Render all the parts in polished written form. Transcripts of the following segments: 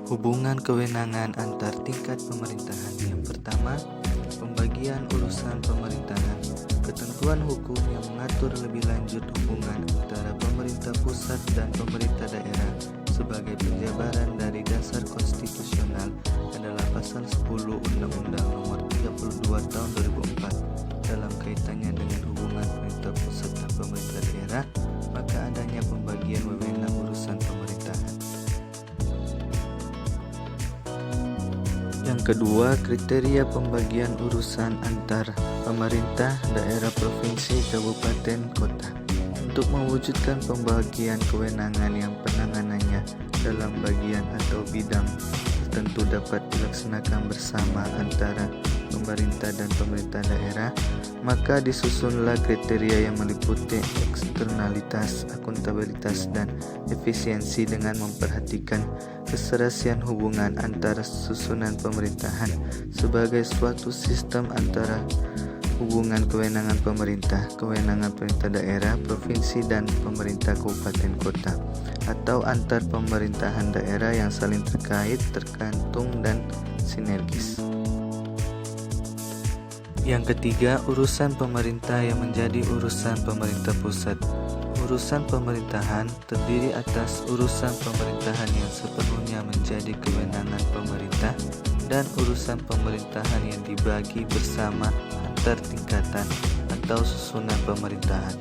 Hubungan kewenangan antar tingkat pemerintahan. Yang pertama, pembagian urusan pemerintahan. Ketentuan hukum yang mengatur lebih lanjut hubungan antara pemerintah pusat dan pemerintah daerah sebagai penjabaran dari dasar konstitusional adalah pasal 10 Undang-Undang Nomor 32 Tahun 2004. Dalam kaitannya dengan hubungan pemerintah pusat dan pemerintah daerah, maka adanya pembagian wewenang urusan pemerintahan. Yang kedua, kriteria pembagian urusan antar pemerintah, daerah, provinsi, kabupaten, kota. Untuk mewujudkan pembagian kewenangan yang penanganannya dalam bagian atau bidang tertentu dapat dilaksanakan bersama antara pemerintah dan pemerintah daerah, maka disusunlah kriteria yang meliputi eksternalitas, akuntabilitas, dan efisiensi dengan memperhatikan keserasian hubungan antara susunan pemerintahan sebagai suatu sistem antara hubungan kewenangan pemerintah daerah, provinsi, dan pemerintah kabupaten kota, atau antar pemerintahan daerah yang saling terkait, tergantung, dan sinergis. Yang ketiga, urusan pemerintah yang menjadi urusan pemerintah pusat. Urusan pemerintahan terdiri atas urusan pemerintahan yang sepenuhnya menjadi kewenangan pemerintah dan urusan pemerintahan yang dibagi bersama antar tingkatan atau susunan pemerintahan.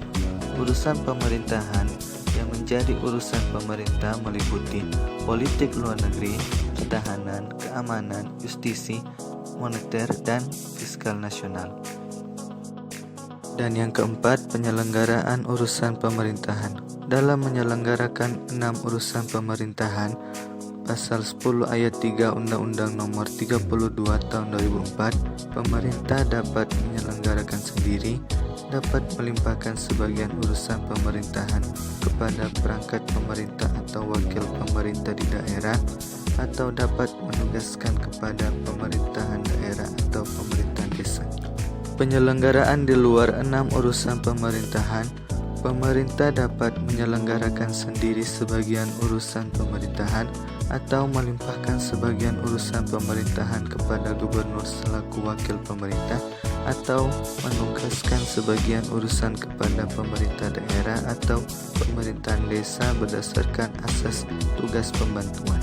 Urusan pemerintahan yang menjadi urusan pemerintah meliputi politik luar negeri, pertahanan, keamanan, justisi, moneter, dan fiskal nasional. Dan yang keempat, penyelenggaraan urusan pemerintahan. Dalam menyelenggarakan 6 urusan pemerintahan, Pasal 10 ayat 3 Undang-Undang Nomor 32 Tahun 2004, pemerintah dapat menyelenggarakan sendiri, dapat melimpahkan sebagian urusan pemerintahan kepada perangkat pemerintah atau wakil pemerintah di daerah, atau dapat menugaskan kepada pemerintahan daerah atau pemerintahan desa. Penyelenggaraan di luar 6 urusan pemerintahan, pemerintah dapat menyelenggarakan sendiri sebagian urusan pemerintahan atau melimpahkan sebagian urusan pemerintahan kepada gubernur selaku wakil pemerintah, atau menugaskan sebagian urusan kepada pemerintah daerah atau pemerintahan desa berdasarkan asas tugas pembantuan.